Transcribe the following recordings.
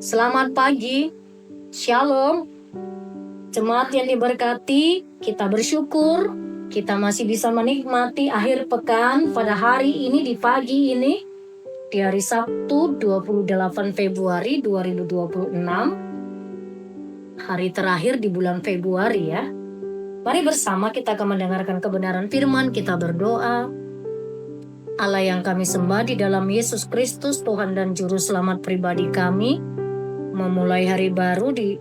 Selamat pagi, Shalom. Jemaat yang diberkati, kita bersyukur kita masih bisa menikmati akhir pekan pada hari ini di pagi ini, di hari Sabtu 28 Februari 2026, hari terakhir di bulan Februari ya. Mari bersama kita akan mendengarkan kebenaran firman, kita berdoa. Allah yang kami sembah di dalam Yesus Kristus, Tuhan dan Juru Selamat pribadi kami, memulai hari baru di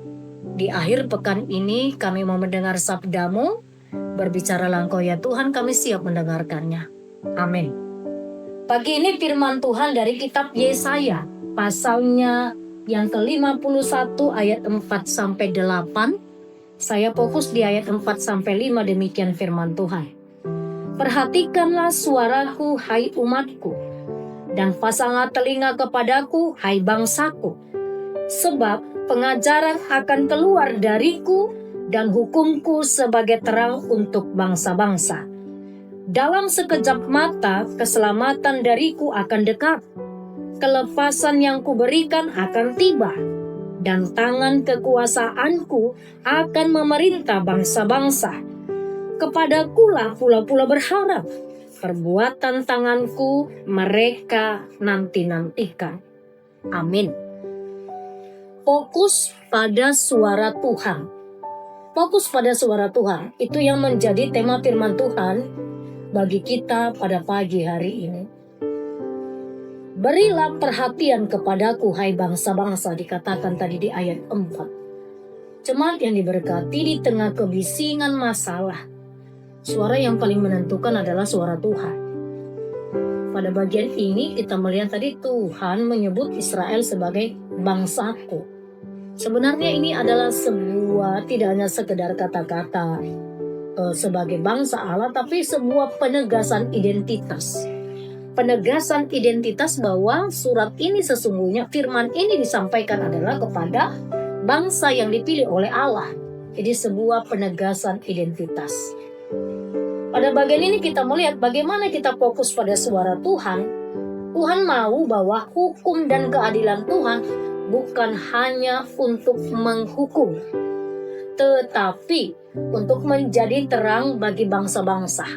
akhir pekan ini, kami mau mendengar sabda-Mu. Berbicaralah Engkau ya Tuhan, kami siap mendengarkannya. Amin. Pagi ini firman Tuhan dari kitab Yesaya, pasalnya yang ke-51 ayat 4-8. Saya fokus di ayat 4-5, demikian firman Tuhan. Perhatikanlah suaraku, hai umatku, dan pasanglah telinga kepadaku, hai bangsaku. Sebab pengajaran akan keluar dariku, dan hukumku sebagai terang untuk bangsa-bangsa. Dalam sekejap mata, keselamatan dariku akan dekat. Kelepasan yang kuberikan akan tiba, dan tangan kekuasaanku akan memerintah bangsa-bangsa. Kepadakulah pula berharap, perbuatan tanganku mereka nanti-nantikan. Amin. Fokus pada suara Tuhan. Fokus pada suara Tuhan, itu yang menjadi tema firman Tuhan bagi kita pada pagi hari ini. Berilah perhatian kepadaku, hai bangsa-bangsa, dikatakan tadi di ayat 4. Jemaat yang diberkati, di tengah kebisingan masalah, suara yang paling menentukan adalah suara Tuhan. Pada bagian ini kita melihat tadi Tuhan menyebut Israel sebagai bangsaku. Sebenarnya ini adalah sebuah, tidak hanya sekedar kata-kata sebagai bangsa Allah, tapi sebuah penegasan identitas. Penegasan identitas bahwa surat ini sesungguhnya, firman ini disampaikan adalah kepada bangsa yang dipilih oleh Allah. Jadi sebuah penegasan identitas. Pada bagian ini kita melihat bagaimana kita fokus pada suara Tuhan. Tuhan mau bahwa hukum dan keadilan Tuhan bukan hanya untuk menghukum, tetapi untuk menjadi terang bagi bangsa-bangsa.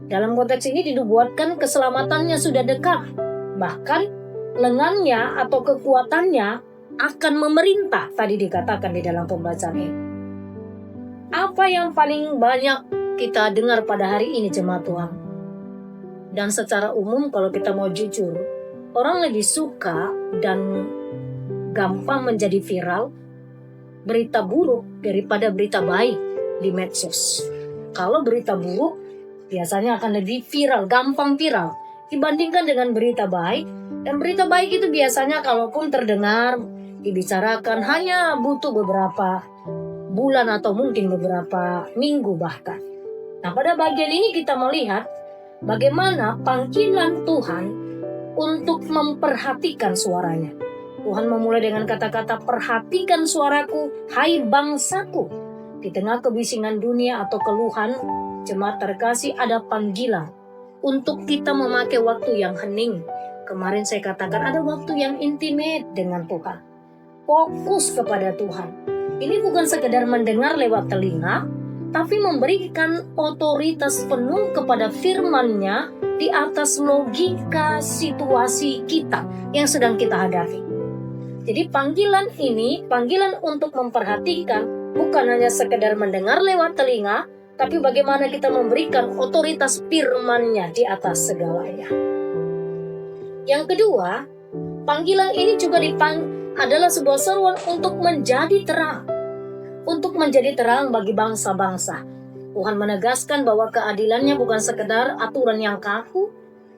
Dalam konteks ini dinubuatkan keselamatannya sudah dekat. Bahkan lengannya atau kekuatannya akan memerintah, tadi dikatakan di dalam pembacaan ini. Apa yang paling banyak kita dengar pada hari ini jemaat Tuhan? Dan secara umum kalau kita mau jujur, orang lebih suka dan gampang menjadi viral berita buruk daripada berita baik di medsos. Kalau berita buruk biasanya akan lebih viral, gampang viral dibandingkan dengan berita baik. Dan berita baik itu biasanya kalaupun terdengar, dibicarakan hanya butuh beberapa bulan atau mungkin beberapa minggu bahkan. Nah, pada bagian ini kita melihat bagaimana panggilan Tuhan untuk memperhatikan suaranya. Tuhan memulai dengan kata-kata, perhatikan suaraku, hai bangsaku. Di tengah kebisingan dunia atau keluhan, jemaat terkasih, ada panggilan untuk kita memakai waktu yang hening. Kemarin saya katakan ada waktu yang intimate dengan Tuhan. Fokus kepada Tuhan. Ini bukan sekedar mendengar lewat telinga, tapi memberikan otoritas penuh kepada firman-Nya di atas logika situasi kita yang sedang kita hadapi. Jadi panggilan ini, panggilan untuk memperhatikan, bukan hanya sekedar mendengar lewat telinga, tapi bagaimana kita memberikan otoritas firman-Nya di atas segalanya. Yang kedua, panggilan ini juga adalah sebuah seruan untuk menjadi terang. Untuk menjadi terang bagi bangsa-bangsa. Tuhan menegaskan bahwa keadilannya bukan sekedar aturan yang kaku,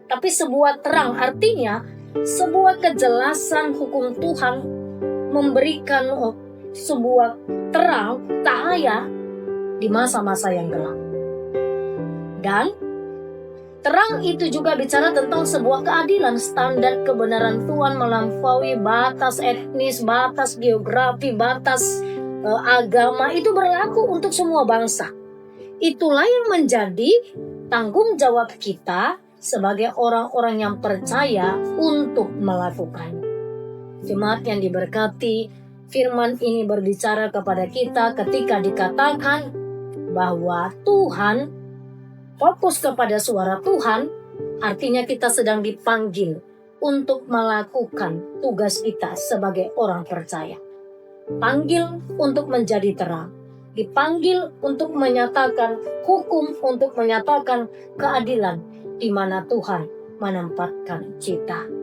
tapi sebuah terang, artinya sebuah kejelasan hukum Tuhan memberikan sebuah terang, cahaya di masa-masa yang gelap. Dan terang itu juga bicara tentang sebuah keadilan, standar kebenaran Tuhan melampaui batas etnis, batas geografi, batas agama, itu berlaku untuk semua bangsa. Itulah yang menjadi tanggung jawab kita sebagai orang-orang yang percaya untuk melakukannya. Jemaat yang diberkati, firman ini berbicara kepada kita ketika dikatakan bahwa Tuhan, fokus kepada suara Tuhan, artinya kita sedang dipanggil untuk melakukan tugas kita sebagai orang percaya. Panggil untuk menjadi terang, dipanggil untuk menyatakan hukum, untuk menyatakan keadilan di mana Tuhan menempatkan kita.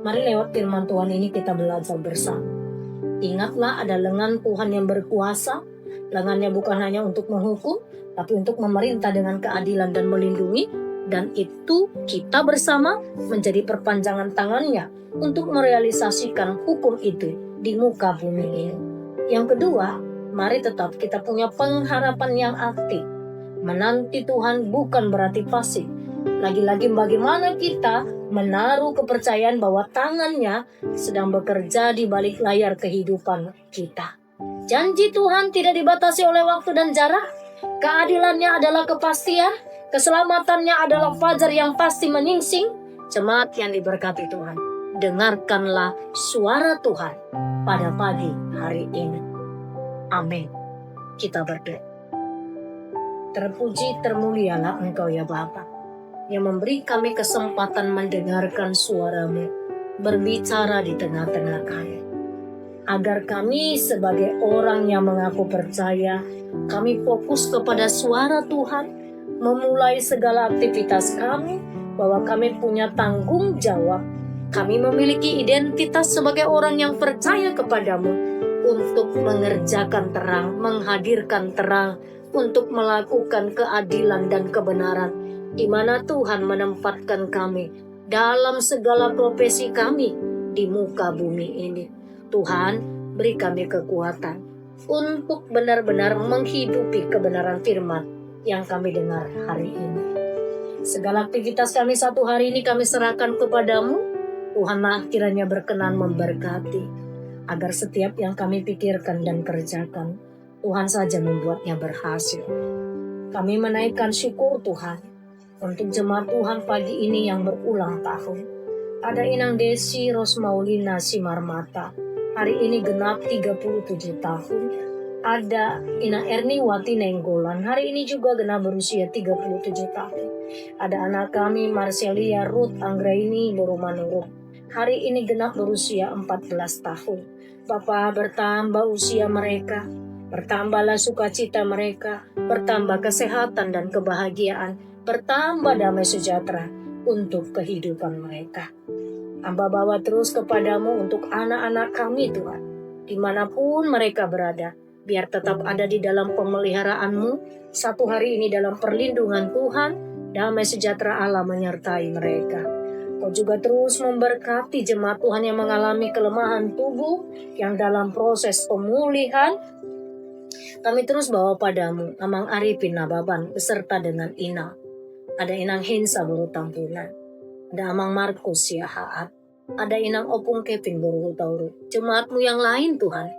Mari lewat firman Tuhan ini kita belajar bersama. Ingatlah ada lengan Tuhan yang berkuasa. Lengannya bukan hanya untuk menghukum, tapi untuk memerintah dengan keadilan dan melindungi. Dan itu kita bersama menjadi perpanjangan tangannya untuk merealisasikan hukum itu di muka bumi ini. Yang kedua, mari tetap kita punya pengharapan yang aktif. Menanti Tuhan bukan berarti pasif. Lagi-lagi bagaimana kita menaruh kepercayaan bahwa tangannya sedang bekerja di balik layar kehidupan kita. Janji Tuhan tidak dibatasi oleh waktu dan jarak. Keadilannya adalah kepastian. Keselamatannya adalah fajar yang pasti menyingsing. Jemaat yang diberkati Tuhan, dengarkanlah suara Tuhan pada pagi hari ini. Amin. Kita berdoa. Terpuji termulialah Engkau ya Bapa, yang memberi kami kesempatan mendengarkan suara-Mu berbicara di tengah-tengah kami. Agar kami sebagai orang yang mengaku percaya, kami fokus kepada suara Tuhan, memulai segala aktivitas kami, bahwa kami punya tanggung jawab. Kami memiliki identitas sebagai orang yang percaya kepadamu untuk mengerjakan terang, menghadirkan terang, untuk melakukan keadilan dan kebenaran, di mana Tuhan menempatkan kami dalam segala profesi kami di muka bumi ini. Tuhan, beri kami kekuatan untuk benar-benar menghidupi kebenaran firman yang kami dengar hari ini. Segala aktivitas kami satu hari ini kami serahkan kepadamu. Tuhanlah kiranya berkenan memberkati, agar setiap yang kami pikirkan dan kerjakan, Tuhan saja membuatnya berhasil. Kami menaikkan syukur Tuhan untuk jemaat Tuhan pagi ini yang berulang tahun. Ada Inang Desi Rosmaulina Simarmata, hari ini genap 37 tahun. Ada Ina Erniwati Nenggolan, hari ini juga genap berusia 37 tahun. Ada anak kami Marcelia Ruth Anggraini Borumanurung, hari ini genap berusia 14 tahun. Bapa, bertambah usia mereka, bertambahlah sukacita mereka, bertambah kesehatan dan kebahagiaan, bertambah damai sejahtera untuk kehidupan mereka. Hamba bawa terus kepadamu untuk anak-anak kami Tuhan, dimanapun mereka berada, biar tetap ada di dalam pemeliharaanmu. Satu hari ini dalam perlindungan Tuhan, damai sejahtera Allah menyertai mereka. Kau juga terus memberkati jemaat Tuhan yang mengalami kelemahan tubuh, yang dalam proses pemulihan. Kami terus bawa padamu Amang Arifin Nababan beserta dengan Ina. Ada Inang Hinsa Buru Tampunan, ada Amang Markus Yahaat, ada Inang Opung Kevin Buru Tauru. Jemaatmu yang lain Tuhan,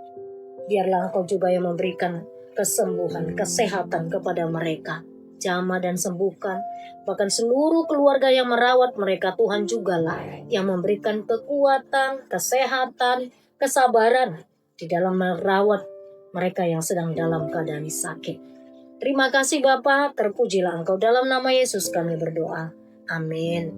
biarlah Engkau juga yang memberikan kesembuhan, kesehatan kepada mereka. Jamah dan sembuhkan, bahkan seluruh keluarga yang merawat mereka Tuhan jugalah yang memberikan kekuatan, kesehatan, kesabaran di dalam merawat mereka yang sedang dalam keadaan sakit. Terima kasih Bapa, terpujilah Engkau, dalam nama Yesus kami berdoa. Amin.